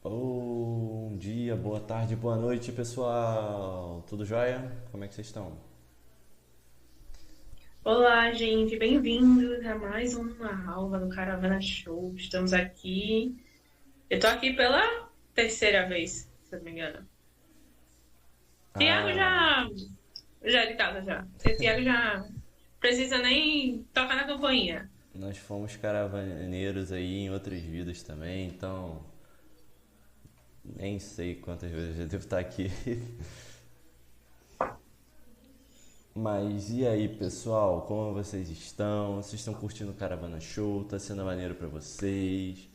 Bom dia, boa tarde, boa noite, pessoal. Tudo jóia? Como é que vocês estão? Olá, gente, bem-vindos a mais uma aula do Caravana Show. Estamos aqui. Eu tô aqui pela terceira vez, se eu não me engano. Tiago Ah, já é de casa já. E Tiago já precisa nem tocar na campainha. nós fomos caravaneiros aí em outras vidas também, então nem sei quantas vezes eu devo estar aqui. Mas e aí, pessoal? Como vocês estão? Vocês estão curtindo o Caravana Show? Tá sendo maneiro pra vocês?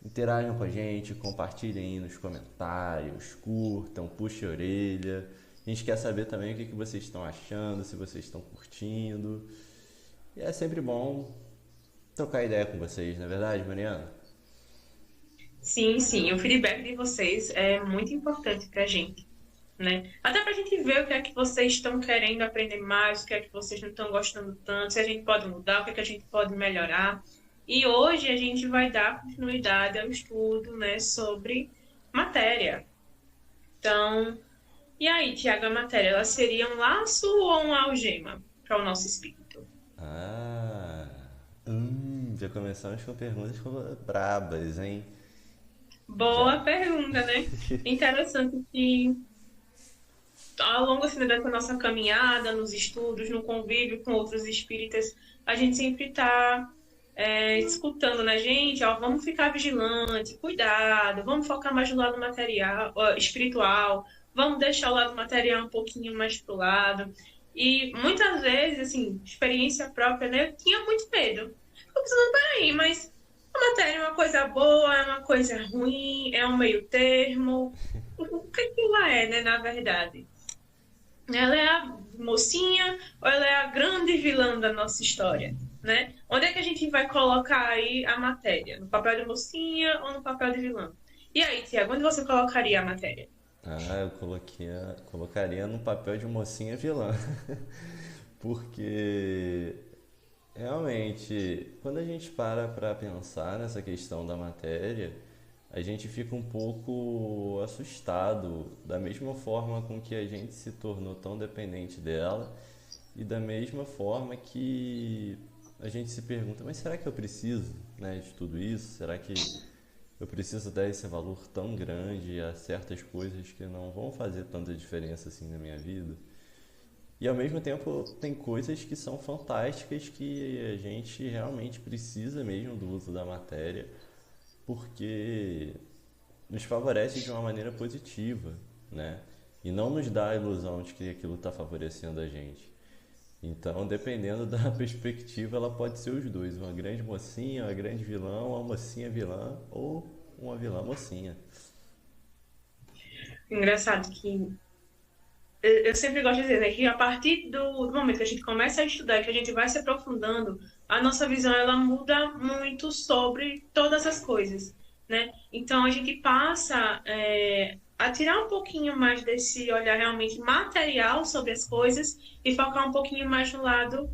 Interajam com a gente, compartilhem aí nos comentários, curtam, puxem a orelha. A gente quer saber também o que vocês estão achando, se vocês estão curtindo. E é sempre bom trocar ideia com vocês, não é verdade, Mariana? Sim, sim, o feedback de vocês é muito importante pra gente, né? Até pra gente ver o que é que vocês estão querendo aprender mais, o que é que vocês não estão gostando tanto, se a gente pode mudar, o que é que a gente pode melhorar. E hoje a gente vai dar continuidade ao estudo, né, sobre matéria. Então, e aí, Tiago, a matéria, ela seria um laço ou uma algema para o nosso espírito? Ah, já começamos com perguntas brabas, hein? Já. Boa pergunta, né? Interessante que ao longo assim, da nossa caminhada, nos estudos, no convívio com outros espíritas, a gente sempre está escutando, né, gente? Ó, vamos ficar vigilante, cuidado, vamos focar mais no lado material, espiritual, vamos deixar o lado material um pouquinho mais pro lado. E muitas vezes, assim, experiência própria, né? Eu tinha muito medo. Eu pensando, peraí, mas a matéria é uma coisa boa, é uma coisa ruim, é um meio termo. O que que ela é, né, na verdade? Ela é a mocinha ou ela é a grande vilã da nossa história, né? Onde é que a gente vai colocar aí a matéria? No papel de mocinha ou no papel de vilã? E aí, Tiago, onde você colocaria a matéria? Eu colocaria no papel de mocinha vilã. Porque realmente, quando a gente para pensar nessa questão da matéria, a gente fica um pouco assustado, da mesma forma com que a gente se tornou tão dependente dela e da mesma forma que a gente se pergunta, mas será que eu preciso, né, de tudo isso? Será que eu preciso dar esse valor tão grande a certas coisas que não vão fazer tanta diferença assim na minha vida? E ao mesmo tempo tem coisas que são fantásticas que a gente realmente precisa mesmo do uso da matéria, porque nos favorece de uma maneira positiva, né? E não nos dá a ilusão de que aquilo está favorecendo a gente. Então, dependendo da perspectiva, ela pode ser os dois: uma grande mocinha, uma grande vilã, uma mocinha vilã ou uma vilã mocinha. Engraçado que eu sempre gosto de dizer, né, que a partir do momento que a gente começa a estudar, que a gente vai se aprofundando, a nossa visão ela muda muito sobre todas as coisas, né? Então a gente passa a tirar um pouquinho mais desse olhar realmente material sobre as coisas e focar um pouquinho mais no lado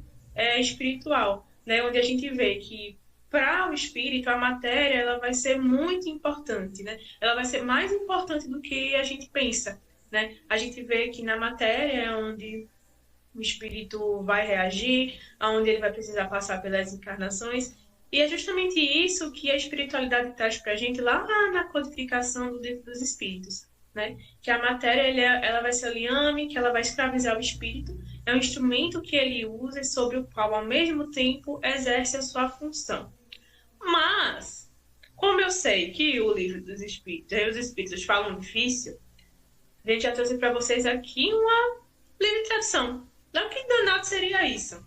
espiritual, né? Onde a gente vê que para o espírito a matéria ela vai ser muito importante, né? Ela vai ser mais importante do que a gente pensa, né? A gente vê que na matéria é onde o espírito vai reagir, onde ele vai precisar passar pelas encarnações. E é justamente isso que a espiritualidade traz para a gente lá na codificação do livro dos espíritos. Né? Que a matéria ela vai ser o liame, que ela vai escravizar o espírito, é um instrumento que ele usa e sobre o qual, ao mesmo tempo, exerce a sua função. Mas, como eu sei que o livro dos espíritos, os espíritos falam difícil, a gente já trouxe para vocês aqui uma livre tradução. Não, que danado seria isso?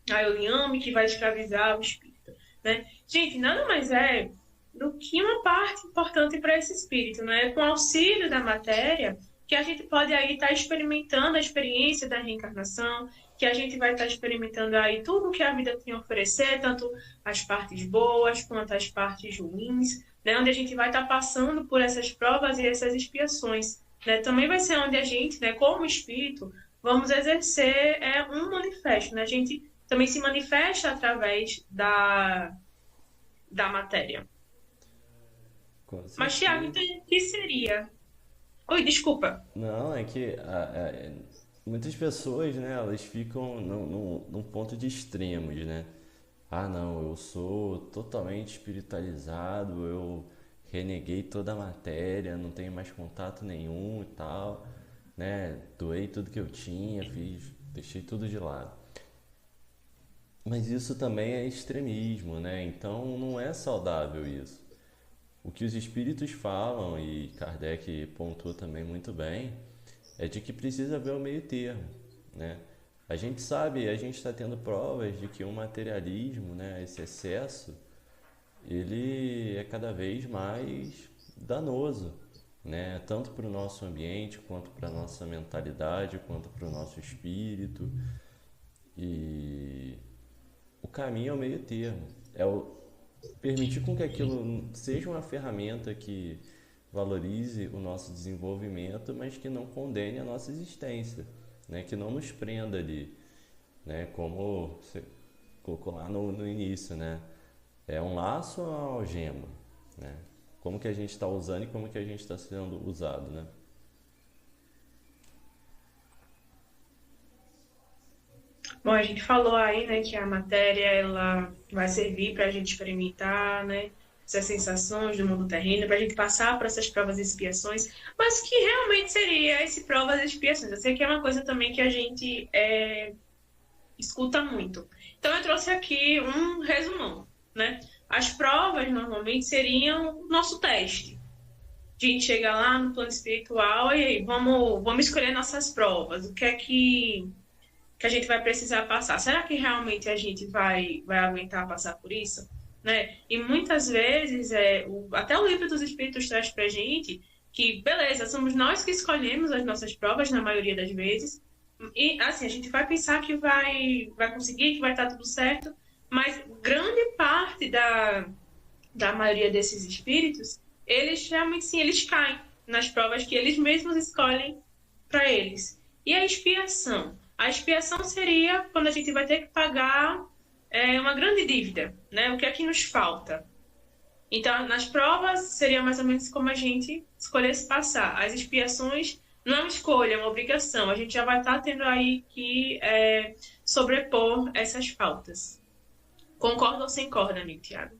A Eliame que vai escravizar o espírito. Né? Gente, nada mais é do que uma parte importante para esse espírito. Né? Com auxílio da matéria, que a gente pode aí estar experimentando a experiência da reencarnação, que a gente vai estar experimentando aí tudo o que a vida tem a oferecer, tanto as partes boas quanto as partes ruins, né? Onde a gente vai estar passando por essas provas e essas expiações. Né? Também vai ser onde a gente, né, como espírito, vamos exercer um manifesto. Né? A gente também se manifesta através da matéria. Com Mas, Tiago, certeza. então o que seria? Oi, desculpa. Não, é que muitas pessoas, né, elas ficam num ponto de extremos, né? Ah, não, eu sou totalmente espiritualizado, eu reneguei toda a matéria, não tenho mais contato nenhum e tal, né? Doei tudo que eu tinha, fiz, deixei tudo de lado. Mas isso também é extremismo, né? Então não é saudável isso. O que os espíritos falam, e Kardec pontuou também muito bem, é de que precisa haver o meio termo, né? A gente sabe, a gente está tendo provas de que o materialismo, né, esse excesso, ele é cada vez mais danoso, né? Tanto para o nosso ambiente, quanto para a nossa mentalidade, quanto para o nosso espírito. E o caminho é o meio termo. É o permitir com que aquilo seja uma ferramenta que valorize o nosso desenvolvimento, mas que não condene a nossa existência, né? Que não nos prenda ali, né? Como você colocou lá no início, né? É um laço ou uma algema, né? Como que a gente está usando e como que a gente está sendo usado, né? Bom, a gente falou aí, né, que a matéria ela vai servir para a gente experimentar, né, essas sensações do mundo terreno, para a gente passar por essas provas e expiações, mas que realmente seria esse provas e expiações. Eu sei que é uma coisa também que a gente escuta muito. Então eu trouxe aqui um resumão, né? As provas normalmente seriam o nosso teste. A gente chega lá no plano espiritual e aí, vamos escolher nossas provas. O que é que a gente vai precisar passar? Será que realmente a gente vai aguentar passar por isso? Né? E muitas vezes, até o livro dos Espíritos traz para a gente que, beleza, somos nós que escolhemos as nossas provas, na maioria das vezes, e assim, a gente vai pensar que vai conseguir, que vai estar tudo certo, mas grande parte da maioria desses espíritos, eles realmente sim, eles caem nas provas que eles mesmos escolhem para eles. E a expiação? A expiação seria quando a gente vai ter que pagar uma grande dívida, né? O que é que nos falta? Então, nas provas, seria mais ou menos como a gente escolhesse passar. As expiações não é uma escolha, é uma obrigação. A gente já vai estar tendo aí que sobrepor essas faltas. Concorda ou sem corda, amigo Tiago?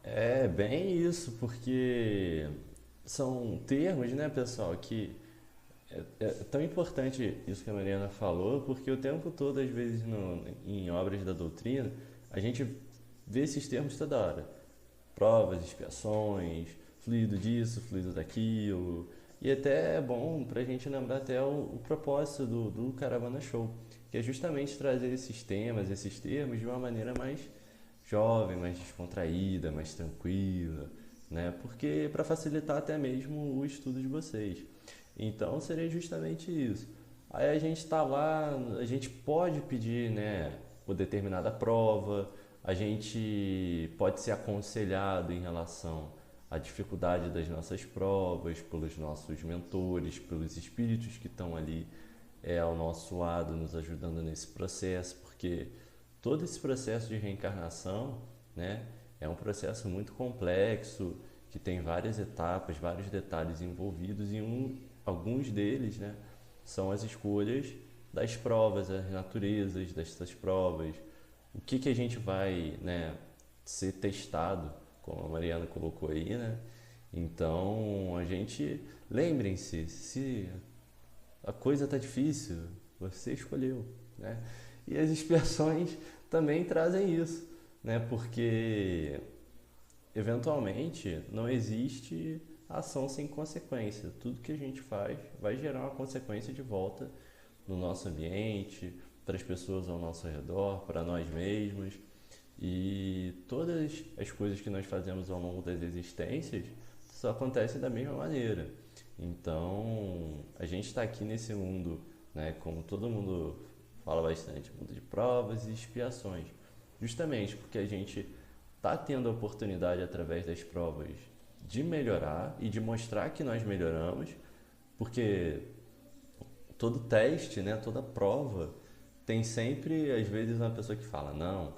É bem isso, porque são termos, né, pessoal, que é tão importante isso que a Mariana falou, porque o tempo todo, às vezes, em obras da doutrina, a gente vê esses termos toda hora. Provas, expiações, fluido disso, fluido daquilo. E até é bom para a gente lembrar até o propósito do Caravana Show, que é justamente trazer esses temas, esses termos de uma maneira mais jovem, mais descontraída, mais tranquila, né? Porque para facilitar até mesmo o estudo de vocês. Então seria justamente isso. Aí a gente está lá, a gente pode pedir, né, por determinada prova, a gente pode ser aconselhado em relação à dificuldade das nossas provas, pelos nossos mentores, pelos espíritos que estão ali ao nosso lado, nos ajudando nesse processo, porque todo esse processo de reencarnação, né, é um processo muito complexo, que tem várias etapas, vários detalhes envolvidos e alguns deles, né, são as escolhas das provas, as naturezas dessas provas, o que a gente vai, né, ser testado, como a Mariana colocou aí, né? Então, a gente, lembrem-se, se a coisa está difícil, você escolheu, né? E as expiações também trazem isso, né? Porque eventualmente não existe ação sem consequência. Tudo que a gente faz vai gerar uma consequência de volta no nosso ambiente, para as pessoas ao nosso redor, para nós mesmos. E todas as coisas que nós fazemos ao longo das existências só acontecem da mesma maneira. Então, a gente está aqui nesse mundo, né, como todo mundo fala bastante, mundo de provas e expiações. Justamente porque a gente está tendo a oportunidade através das provas de melhorar e de mostrar que nós melhoramos, porque todo teste, né, toda prova tem sempre, às vezes, uma pessoa que fala, não,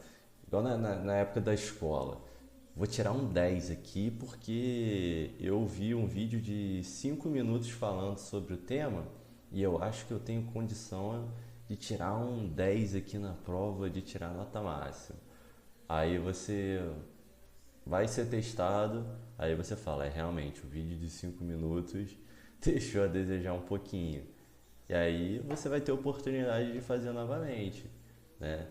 igual na época da escola. vou tirar um 10 aqui porque eu vi um vídeo de 5 minutos falando sobre o tema e eu acho que eu tenho condição de tirar um 10 aqui na prova, de tirar nota máxima. Aí você vai ser testado, aí você fala, é realmente, o vídeo de 5 minutos deixou a desejar um pouquinho. E aí você vai ter oportunidade de fazer novamente, né?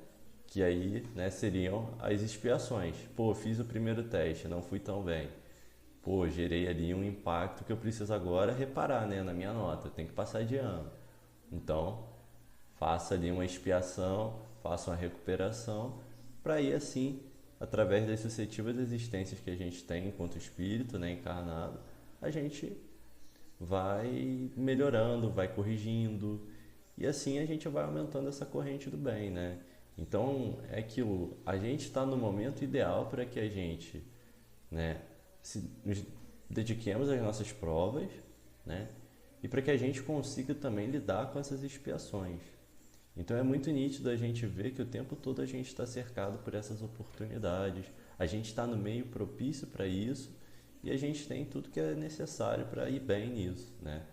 Que aí, né, seriam as expiações. Pô, fiz o primeiro teste, não fui tão bem. Pô, gerei ali um impacto que eu preciso agora reparar, né, na minha nota. Tem que passar de ano. Então, faça ali uma expiação, faça uma recuperação, para ir assim, através das sucessivas existências que a gente tem enquanto espírito, né, encarnado, a gente vai melhorando, vai corrigindo e assim a gente vai aumentando essa corrente do bem, né? Então é aquilo, a gente está no momento ideal para que a gente, né, nos dediquemos às nossas provas, né? E para que a gente consiga também lidar com essas expiações. Então é muito nítido a gente ver que o tempo todo a gente está cercado por essas oportunidades, a gente está no meio propício para isso e a gente tem tudo que é necessário para ir bem nisso, né?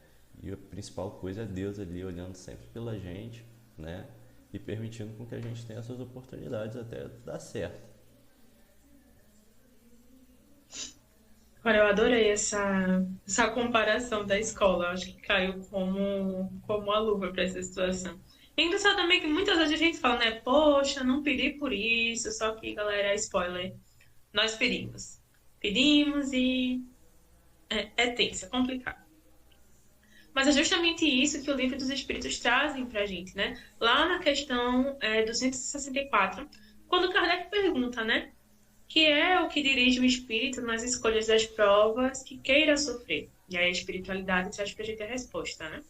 E a principal coisa é Deus ali olhando sempre pela gente, né? E permitindo com que a gente tenha essas oportunidades até dar certo. Agora, eu adorei essa comparação da escola. Eu acho que caiu como uma luva para essa situação. É engraçado também que muitas vezes a gente fala, né? Poxa, não pedi por isso. Só que, galera, spoiler. Nós pedimos. Pedimos e é tenso, é complicado. Mas é justamente isso que o Livro dos Espíritos trazem para a gente, né? Lá na questão 264, quando Kardec pergunta, né? Que é o que dirige o espírito nas escolhas das provas que queira sofrer. E aí a espiritualidade traz para a gente a resposta, né?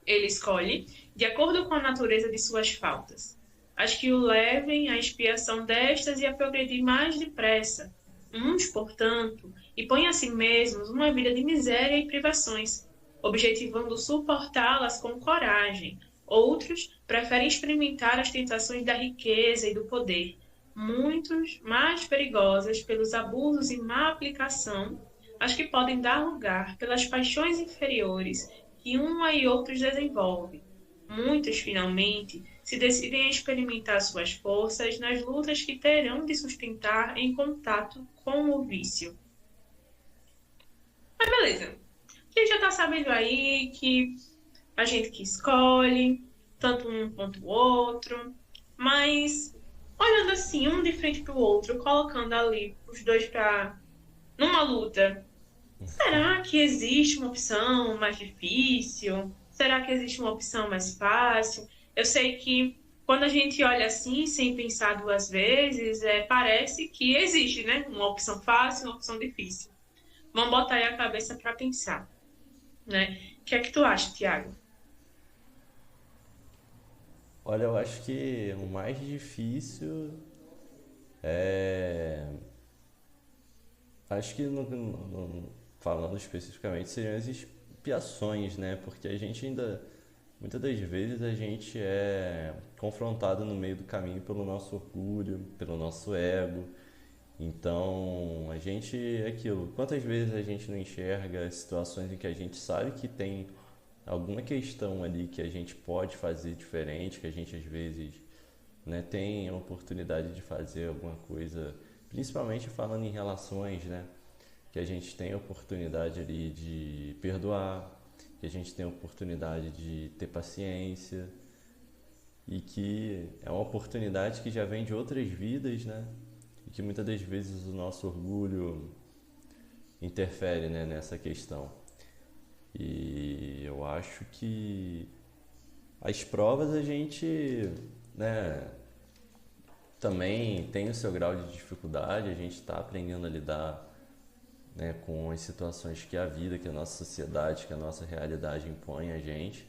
Ele escolhe de acordo com a natureza de suas faltas, as que o levem à expiação destas e a progredir mais depressa. Uns, portanto, e põem a si mesmos uma vida de miséria e privações, objetivando suportá-las com coragem. Outros preferem experimentar as tentações da riqueza e do poder, muitos mais perigosas pelos abusos e má aplicação, as que podem dar lugar pelas paixões inferiores que uma e outros desenvolvem. Muitos, finalmente, se decidem a experimentar suas forças nas lutas que terão de sustentar em contato com o vício. Mas beleza, a gente já está sabendo aí que a gente que escolhe, tanto um quanto o outro, mas olhando assim, um de frente para o outro, colocando ali os dois para numa luta, será que existe uma opção mais difícil? Será que existe uma opção mais fácil? Eu sei que quando a gente olha assim, sem pensar duas vezes, parece que existe, né? Uma opção fácil, uma opção difícil. Vamos botar aí a cabeça para pensar, né? O que é que tu acha, Tiago? Olha, eu acho que o mais difícil é. Acho que falando especificamente seriam as expiações, né? Porque a gente ainda, muitas das vezes, a gente é confrontado no meio do caminho pelo nosso orgulho, pelo nosso ego. Então, a gente é aquilo. Quantas vezes a gente não enxerga situações em que a gente sabe que tem alguma questão ali que a gente pode fazer diferente, que a gente às vezes, né, tem a oportunidade de fazer alguma coisa, principalmente falando em relações, né, que a gente tem a oportunidade ali de perdoar, que a gente tem a oportunidade de ter paciência e que é uma oportunidade que já vem de outras vidas, né, e que muitas das vezes o nosso orgulho interfere, né, nessa questão. E eu acho que as provas a gente, né, também tem o seu grau de dificuldade, a gente está aprendendo a lidar, né, com as situações que a vida, que a nossa sociedade, que a nossa realidade impõe a gente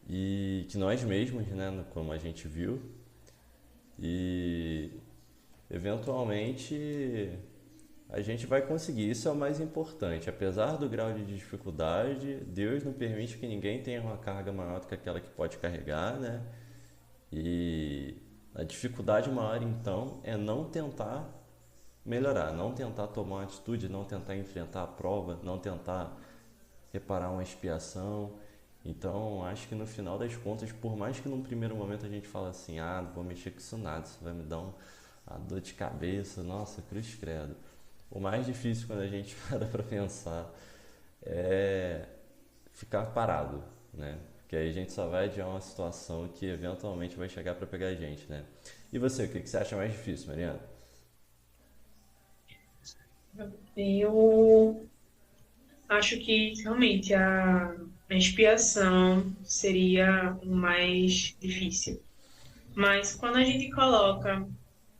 e que nós mesmos, né, como a gente viu, e eventualmente a gente vai conseguir. Isso é o mais importante. Apesar do grau de dificuldade, Deus não permite que ninguém tenha uma carga maior do que aquela que pode carregar, né? E a dificuldade maior, então, é não tentar melhorar, não tentar tomar uma atitude, não tentar enfrentar a prova, não tentar reparar uma expiação. Então, acho que no final das contas, por mais que num primeiro momento a gente fala assim, ah, não vou mexer com isso nada, isso vai me dar uma dor de cabeça, nossa, cruz credo. O mais difícil quando a gente para pensar é ficar parado, né? Porque aí a gente só vai adiar uma situação que eventualmente vai chegar para pegar a gente, né? E você, o que você acha mais difícil, Mariana? Eu acho que realmente a expiação seria o mais difícil. Mas quando a gente coloca,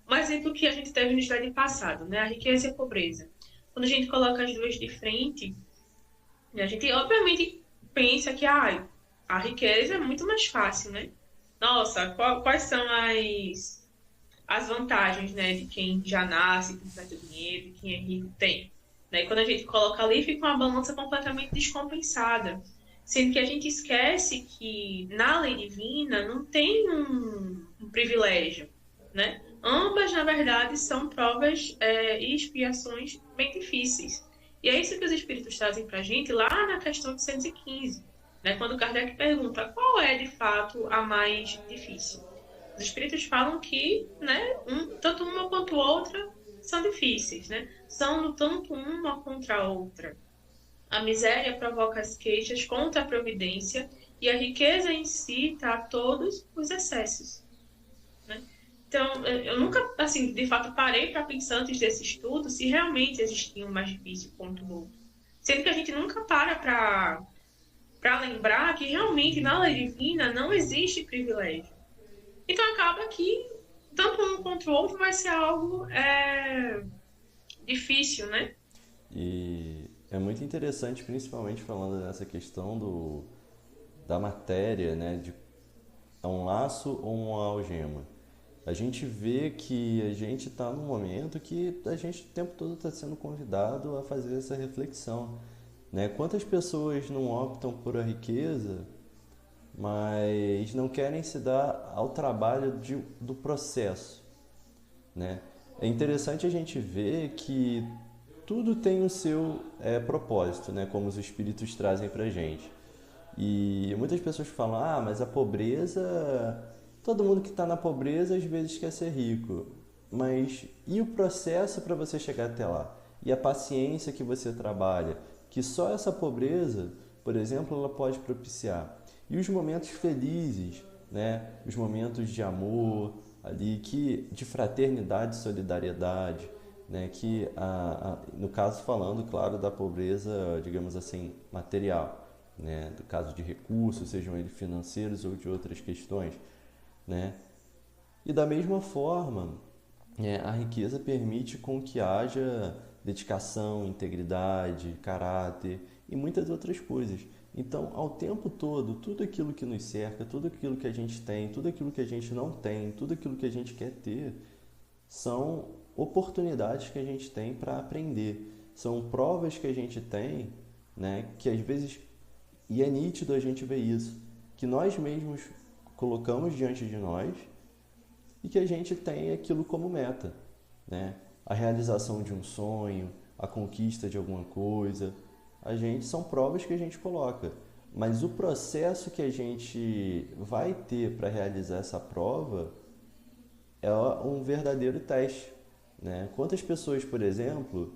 um exemplo que a gente teve no slide passado, né? A riqueza e a pobreza. Quando a gente coloca as duas de frente, a gente obviamente pensa que a riqueza é muito mais fácil, né? Nossa, quais são as vantagens, né, de quem já nasce com certo dinheiro, de quem é rico tem. Né? Quando a gente coloca ali, fica uma balança completamente descompensada. Sendo que a gente esquece que na lei divina não tem um privilégio, né? Ambas, na verdade, são provas e expiações bem difíceis. E é isso que os espíritos trazem para a gente lá na questão 815, né? Quando Kardec pergunta qual é, de fato, a mais difícil. Os espíritos falam que, né, tanto uma quanto outra são difíceis, né? São tanto uma contra a outra. A miséria provoca as queixas contra a providência e a riqueza em si está a todos os excessos, né? Então, eu nunca, assim, de fato, parei para pensar antes desse estudo se realmente existia um mais difícil contra o outro. Sendo que a gente nunca para lembrar que realmente na lei divina não existe privilégio. Então acaba que tanto um quanto o outro vai ser algo difícil, né? E é muito interessante, principalmente falando nessa questão da matéria, né, de é um laço ou uma algema. A gente vê que a gente está num momento que a gente o tempo todo está sendo convidado a fazer essa reflexão, né? Quantas pessoas não optam por a riqueza, mas não querem se dar ao trabalho do processo, né? É interessante a gente ver que tudo tem o seu propósito, né? Como os espíritos trazem pra gente. E muitas pessoas falam, ah, mas a pobreza, todo mundo que está na pobreza às vezes quer ser rico. Mas e o processo para você chegar até lá? E a paciência que você trabalha? Que só essa pobreza, por exemplo, ela pode propiciar. E os momentos felizes, né? Os momentos de amor, ali, de fraternidade e solidariedade, né? No caso falando, claro, da pobreza, digamos assim, material, né? Do caso de recursos, sejam eles financeiros ou de outras questões, né? E da mesma forma, a riqueza permite com que haja dedicação, integridade, caráter e muitas outras coisas. Então, ao tempo todo, tudo aquilo que nos cerca, tudo aquilo que a gente tem, tudo aquilo que a gente não tem, tudo aquilo que a gente quer ter, são oportunidades que a gente tem para aprender. São provas que a gente tem, né, que às vezes, e é nítido a gente ver isso, que nós mesmos colocamos diante de nós e que a gente tem aquilo como meta, né? A realização de um sonho, a conquista de alguma coisa, são provas que a gente coloca, mas o processo que a gente vai ter para realizar essa prova é um verdadeiro teste, né? Quantas pessoas, por exemplo,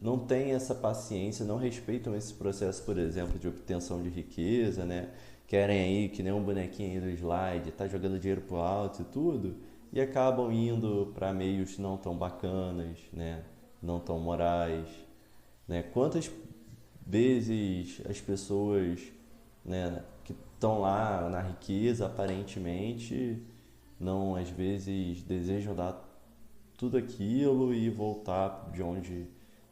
não têm essa paciência, não respeitam esse processo, por exemplo, de obtenção de riqueza, né? Querem aí, que nem um bonequinho aí do slide, tá jogando dinheiro pro alto e tudo, e acabam indo para meios não tão bacanas, né? Não tão morais, né? Quantas vezes as pessoas, né, que estão lá na riqueza, aparentemente, não às vezes desejam dar tudo aquilo e voltar de onde,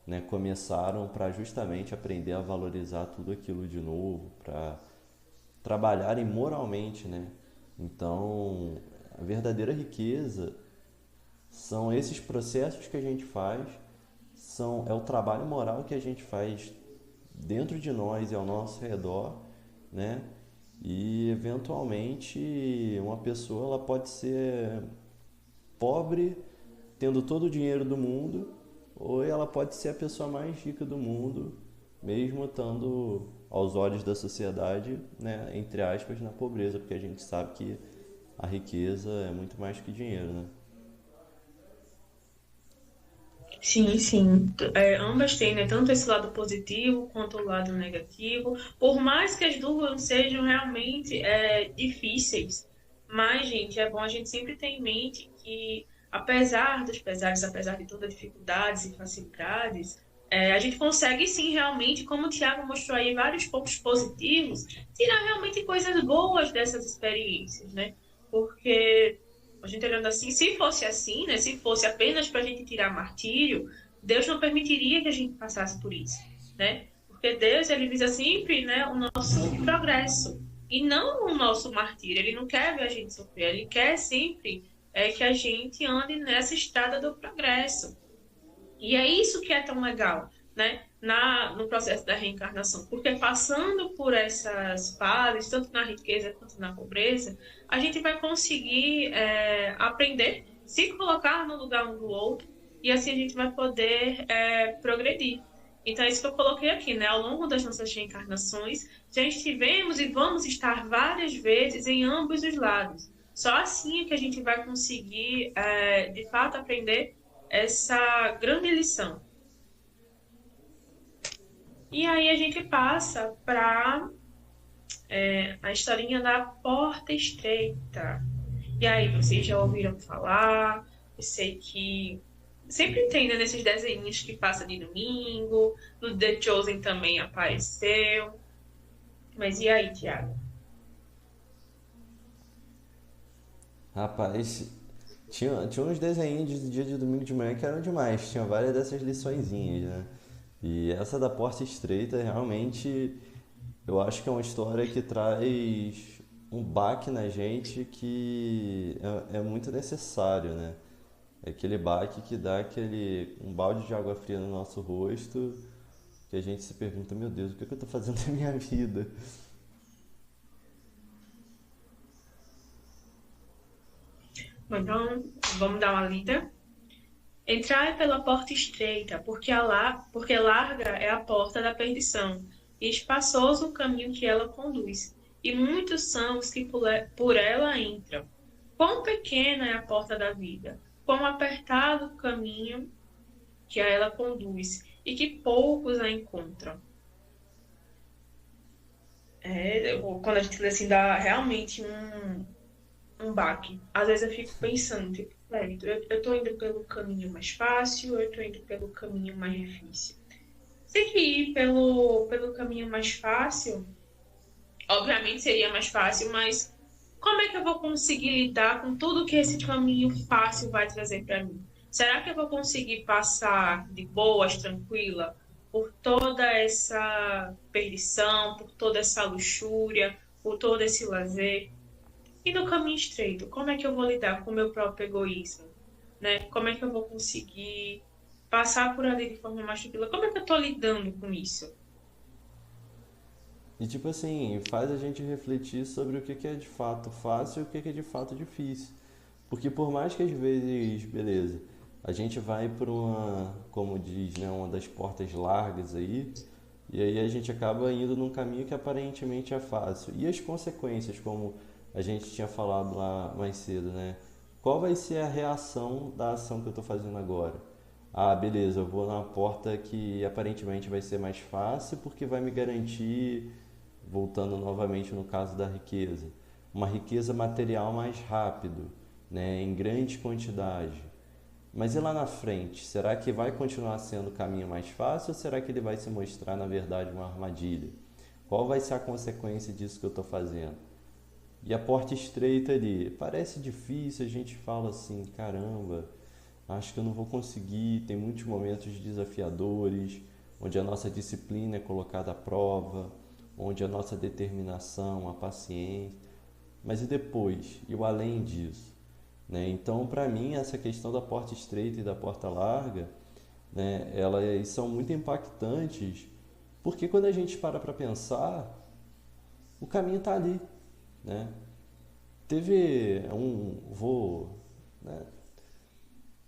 né, começaram para justamente aprender a valorizar tudo aquilo de novo, para trabalharem moralmente, né? Então, a verdadeira riqueza são esses processos que a gente faz, é o trabalho moral que a gente faz dentro de nós e ao nosso redor, né? E eventualmente uma pessoa ela pode ser pobre, tendo todo o dinheiro do mundo, ou ela pode ser a pessoa mais rica do mundo, mesmo estando aos olhos da sociedade, né, entre aspas, na pobreza, porque a gente sabe que a riqueza é muito mais que dinheiro, né? Sim, sim. Ambas têm, né, tanto esse lado positivo quanto o lado negativo. Por mais que as duas sejam realmente difíceis, mas, gente, é bom a gente sempre ter em mente que, apesar dos pesares, apesar de todas as dificuldades e facilidades, a gente consegue sim, realmente, como o Tiago mostrou aí, vários pontos positivos, tirar realmente coisas boas dessas experiências, né? Porque a gente olhando assim, né? Se fosse apenas para a gente tirar martírio, Deus não permitiria que a gente passasse por isso, né? Porque Deus, ele visa sempre, né, o nosso progresso e não o nosso martírio. Ele não quer ver a gente sofrer, ele quer sempre que a gente ande nessa estrada do progresso. E é isso que é tão legal, né? No processo da reencarnação, porque passando por essas fases, tanto na riqueza quanto na pobreza, a gente vai conseguir aprender, se colocar no lugar um do outro, e assim a gente vai poder progredir. Então, é isso que eu coloquei aqui, né? Ao longo das nossas reencarnações, já estivemos e vamos estar várias vezes em ambos os lados. Só assim é que a gente vai conseguir, de fato, aprender essa grande lição. E aí a gente passa para a historinha da porta estreita. E aí, vocês já ouviram falar? Eu sei que sempre tem, né, nesses desenhos que passa de domingo, no The Chosen também apareceu. Mas e aí, Tiago? Rapaz, tinha uns desenhos de dia de domingo de manhã que eram demais, tinha várias dessas liçõezinhas, né? E essa da porta estreita realmente eu acho que é uma história que traz um baque na gente que é muito necessário, né? É aquele baque que dá um balde de água fria no nosso rosto, que a gente se pergunta, meu Deus, o que é que eu tô fazendo na minha vida? Bom, então, vamos dar uma lida. Entrai pela porta estreita, porque larga é a porta da perdição, e espaçoso o caminho que ela conduz, e muitos são os que por ela entram. Quão pequena é a porta da vida, quão apertado o caminho que a ela conduz, e que poucos a encontram. Quando a gente lê assim, dá realmente um baque. Às vezes eu fico pensando, tipo, eu tô indo pelo caminho mais fácil, ou eu tô indo pelo caminho mais difícil. Se que ir pelo caminho mais fácil, obviamente seria mais fácil, mas como é que eu vou conseguir lidar com tudo que esse caminho fácil vai trazer para mim? Será que eu vou conseguir passar de boas, tranquila, por toda essa perdição, por toda essa luxúria, por todo esse lazer? E no caminho estreito, como é que eu vou lidar com o meu próprio egoísmo? Né? Como é que eu vou conseguir passar por ali de forma mais tranquila? Como é que eu estou lidando com isso? E tipo assim, faz a gente refletir sobre o que que é de fato fácil e o que que é de fato difícil. Porque por mais que às vezes, beleza, a gente vai por uma, como diz, né, uma das portas largas aí, e aí a gente acaba indo num caminho que aparentemente é fácil. E as consequências, como a gente tinha falado lá mais cedo, né? Qual vai ser a reação da ação que eu estou fazendo agora? Ah, beleza, eu vou na porta que aparentemente vai ser mais fácil porque vai me garantir, voltando novamente no caso da riqueza, uma riqueza material mais rápido, né, em grande quantidade. Mas e lá na frente? Será que vai continuar sendo o caminho mais fácil ou será que ele vai se mostrar, na verdade, uma armadilha? Qual vai ser a consequência disso que eu estou fazendo? E a porta estreita ali, parece difícil, a gente fala assim, caramba, acho que eu não vou conseguir, tem muitos momentos desafiadores, onde a nossa disciplina é colocada à prova, onde a nossa determinação, a paciência, mas e depois? E o além disso? Né? Então, para mim, essa questão da porta estreita e da porta larga, né, elas são muito impactantes, porque quando a gente para pensar, o caminho está ali, né? Teve vou, né,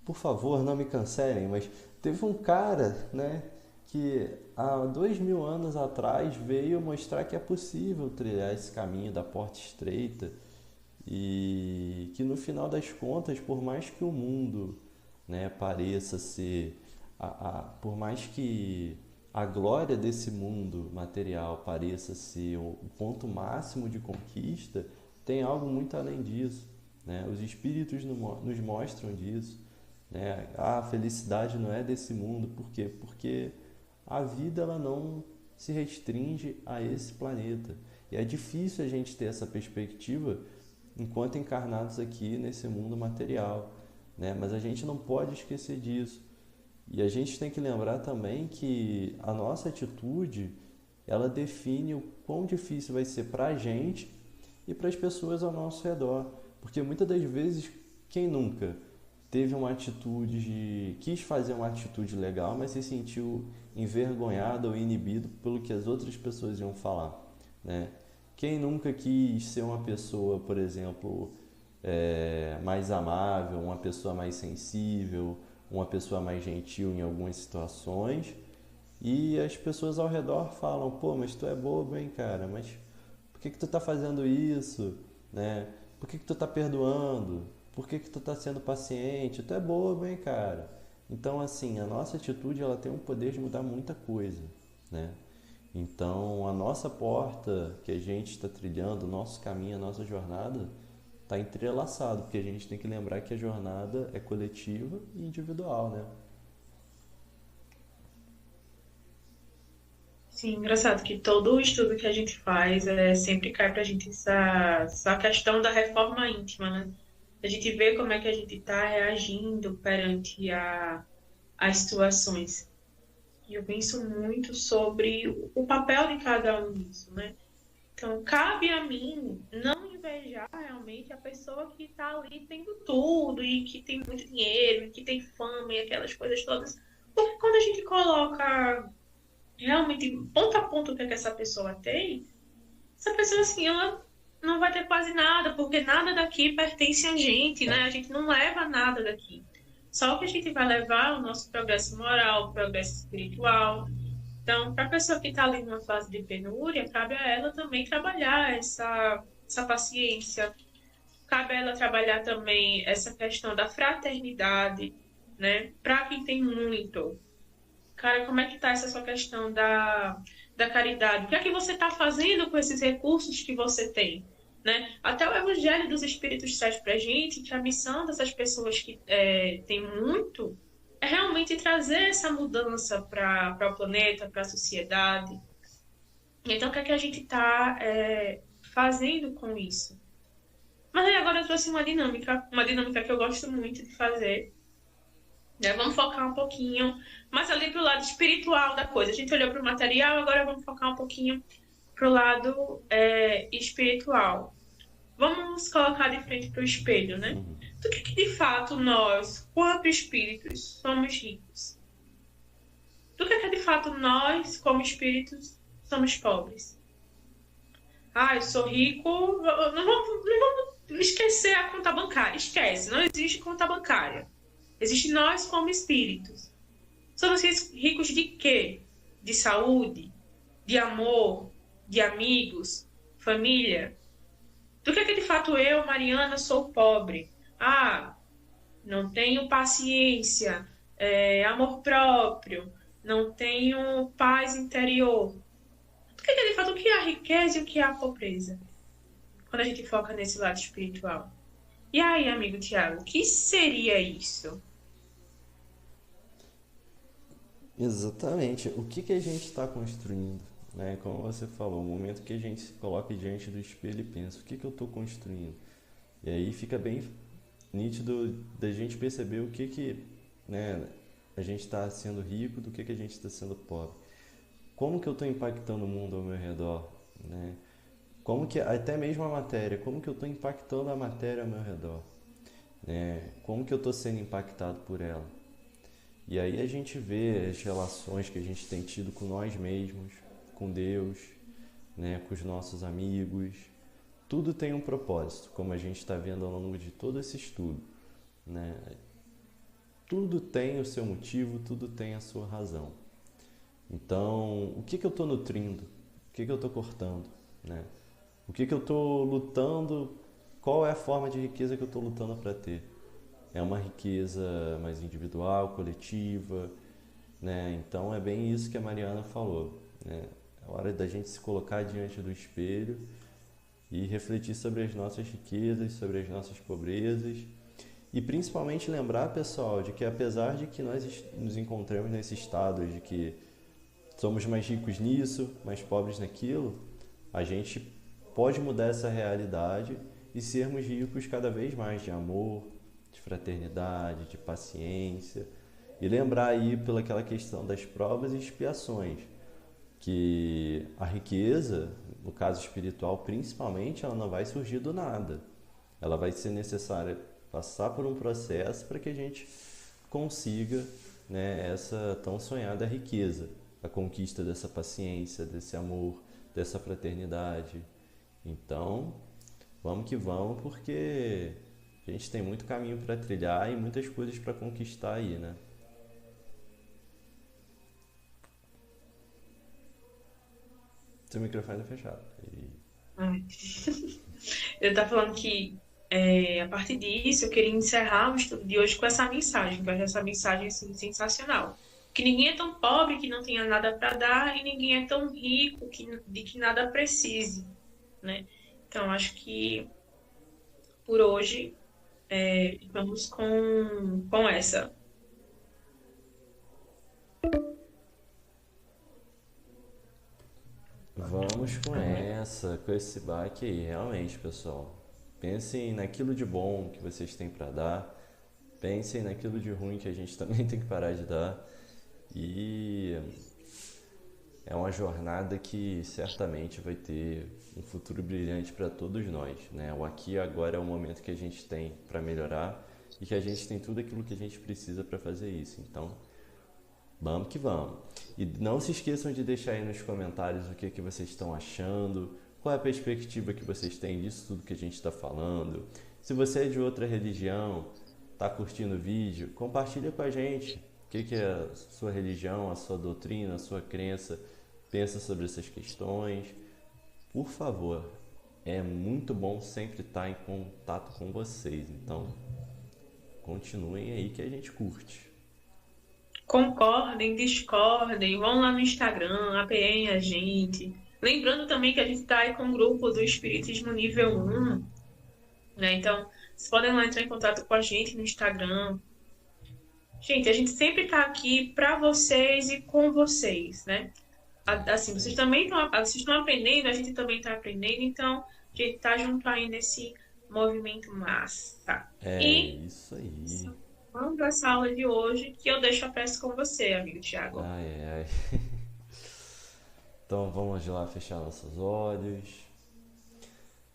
por favor, não me cancelem, mas Teve um cara, né, que há 2000 anos atrás veio mostrar que é possível trilhar esse caminho da porta estreita e que no final das contas, por mais que o mundo, né, pareça ser, por mais que a glória desse mundo material pareça ser o ponto máximo de conquista, tem algo muito além disso, né? Os espíritos nos mostram disso, né? A felicidade não é desse mundo, por quê? Porque a vida ela não se restringe a esse planeta. E é difícil a gente ter essa perspectiva enquanto encarnados aqui nesse mundo material, né? Mas a gente não pode esquecer disso. E a gente tem que lembrar também que a nossa atitude, ela define o quão difícil vai ser para a gente e para as pessoas ao nosso redor. Porque muitas das vezes, quem nunca teve uma atitude quis fazer uma atitude legal, mas se sentiu envergonhado ou inibido pelo que as outras pessoas iam falar, né? Quem nunca quis ser uma pessoa, por exemplo, mais amável, uma pessoa mais sensível, uma pessoa mais gentil em algumas situações, e as pessoas ao redor falam: pô, mas tu é bobo, hein, cara, mas por que tu tá fazendo isso, né? Por que tu tá perdoando? Por que tu tá sendo paciente? Tu é bobo, hein, cara? Então, assim, a nossa atitude ela tem um poder de mudar muita coisa, né? Então, a nossa porta que a gente está trilhando, o nosso caminho, a nossa jornada, está entrelaçado, porque a gente tem que lembrar que a jornada é coletiva e individual, né? Sim, engraçado que todo o estudo que a gente faz sempre cai para a gente essa questão da reforma íntima, né? A gente vê como é que a gente está reagindo perante as situações. E eu penso muito sobre o papel de cada um nisso, né? Então, cabe a mim não invejar realmente a pessoa que está ali tendo tudo e que tem muito dinheiro, e que tem fama e aquelas coisas todas. Porque quando a gente coloca realmente ponto a ponto o que, é que essa pessoa tem, essa pessoa assim, ela não vai ter quase nada, porque nada daqui pertence a gente, né? A gente não leva nada daqui. Só o que a gente vai levar é o nosso progresso moral, o progresso espiritual. Então, para a pessoa que está ali numa fase de penúria, cabe a ela também trabalhar essa paciência, cabe a ela trabalhar também essa questão da fraternidade, né? Para quem tem muito. Cara, como é que tá essa sua questão da caridade? O que é que você está fazendo com esses recursos que você tem? Né? Até o Evangelho dos Espíritos traz para gente que a missão dessas pessoas que têm muito é realmente trazer essa mudança para o planeta, para a sociedade. Então, o que é que a gente está fazendo com isso? Mas aí agora eu trouxe uma dinâmica que eu gosto muito de fazer, né? Vamos focar um pouquinho mais ali pro lado espiritual da coisa. A gente olhou para o material, agora vamos focar um pouquinho pro lado espiritual. Vamos colocar de frente para o espelho, né? Do que de fato nós, quanto espíritos, somos ricos? Do que de fato nós, como espíritos, somos pobres? Ah, eu sou rico. Não vamos esquecer a conta bancária. Esquece, não existe conta bancária. Existe nós como espíritos. Somos ricos de quê? De saúde, de amor, de amigos, família. Do que de fato eu, Mariana, sou pobre? Ah, não tenho paciência, amor próprio, não tenho paz interior. Do que de fato o que é a riqueza e o que é a pobreza? Quando a gente foca nesse lado espiritual. E aí, amigo Tiago, o que seria isso? Exatamente. O que que a gente está construindo? Né? Como você falou, o momento que a gente se coloca diante do espelho e pensa: o que que eu estou construindo? E aí fica bem nítido da gente perceber o que que, né, a gente está sendo rico, do que a gente está sendo pobre. Como que eu estou impactando o mundo ao meu redor, né? Como que até mesmo a matéria, como que eu estou impactando a matéria ao meu redor, né? Como que eu estou sendo impactado por ela? E aí a gente vê as relações que a gente tem tido com nós mesmos, com Deus, né, com os nossos amigos. Tudo tem um propósito, como a gente está vendo ao longo de todo esse estudo, né? tudo tem o seu motivo, tudo tem a sua razão. Então, o que que eu estou nutrindo? O que que eu estou cortando, né? O que que eu estou lutando? Qual é a forma de riqueza que eu estou lutando para ter? É uma riqueza mais individual, coletiva, né? Então é bem isso que a Mariana falou, né? É hora da gente se colocar diante do espelho e refletir sobre as nossas riquezas, sobre as nossas pobrezas e principalmente lembrar, pessoal, de que apesar de que nós nos encontremos nesse estado de que somos mais ricos nisso, mais pobres naquilo, a gente pode mudar essa realidade e sermos ricos cada vez mais de amor, de fraternidade, de paciência. E lembrar aí pelaquela questão das provas e expiações, que a riqueza, no caso espiritual principalmente, ela não vai surgir do nada. Ela vai ser necessária passar por um processo para que a gente consiga, né, essa tão sonhada riqueza, a conquista dessa paciência, desse amor, dessa fraternidade. Então, vamos que vamos, porque a gente tem muito caminho para trilhar e muitas coisas para conquistar aí, né? Seu microfone está fechado. Ai. Eu estava falando que a partir disso eu queria encerrar o estudo de hoje com essa mensagem, que eu acho essa mensagem assim, sensacional. Que ninguém é tão pobre que não tenha nada para dar e ninguém é tão rico de que nada precise, né? Então acho que por hoje vamos com essa. Vamos com esse baque aí, realmente, pessoal. Pensem naquilo de bom que vocês têm para dar, pensem naquilo de ruim que a gente também tem que parar de dar. E é uma jornada que certamente vai ter um futuro brilhante para todos nós, né? O aqui e agora é o momento que a gente tem para melhorar e que a gente tem tudo aquilo que a gente precisa para fazer isso. Então, vamos que vamos. E não se esqueçam de deixar aí nos comentários o que que vocês estão achando, qual é a perspectiva que vocês têm disso tudo que a gente está falando. Se você é de outra religião, está curtindo o vídeo, compartilha com a gente o que que a sua religião, a sua doutrina, a sua crença pensa sobre essas questões. Por favor, é muito bom sempre estar em contato com vocês. Então, continuem aí que a gente curte. Concordem, discordem, vão lá no Instagram, apoiem a gente. Lembrando também que a gente está aí com o grupo do Espiritismo Nível 1, né? Então, vocês podem lá entrar em contato com a gente no Instagram. Gente, a gente sempre está aqui para vocês e com vocês, né? Assim, vocês também estão aprendendo, a gente também está aprendendo, então a gente está junto aí nesse movimento massa. É E isso aí. vamos para essa aula de hoje, que eu deixo a prece com você, amigo Tiago. Ai, ai. Então vamos lá fechar nossos olhos.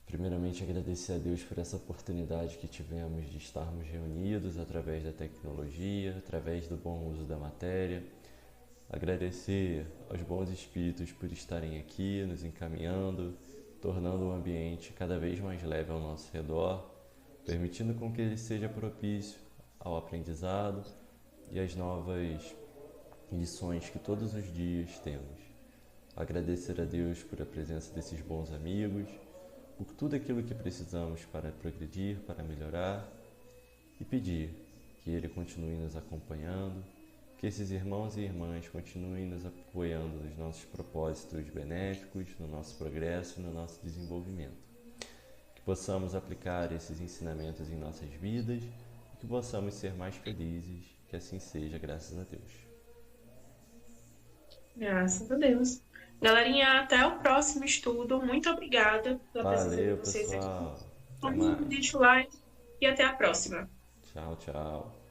Primeiramente agradecer a Deus por essa oportunidade que tivemos de estarmos reunidos através da tecnologia, através do bom uso da matéria. Agradecer aos bons espíritos por estarem aqui, nos encaminhando, tornando o ambiente cada vez mais leve ao nosso redor, permitindo com que ele seja propício ao aprendizado e às novas lições que todos os dias temos. Agradecer a Deus por a presença desses bons amigos, por tudo aquilo que precisamos para progredir, para melhorar e pedir que Ele continue nos acompanhando, que esses irmãos e irmãs continuem nos apoiando nos nossos propósitos benéficos, no nosso progresso e no nosso desenvolvimento. Que possamos aplicar esses ensinamentos em nossas vidas e que possamos ser mais felizes, que assim seja, graças a Deus. Graças a Deus. Galerinha, até o próximo estudo. Muito obrigada pela presença de Valeu, vocês aqui. pessoal. Até Vamos mais. deixar o like e até a próxima. Tchau, tchau.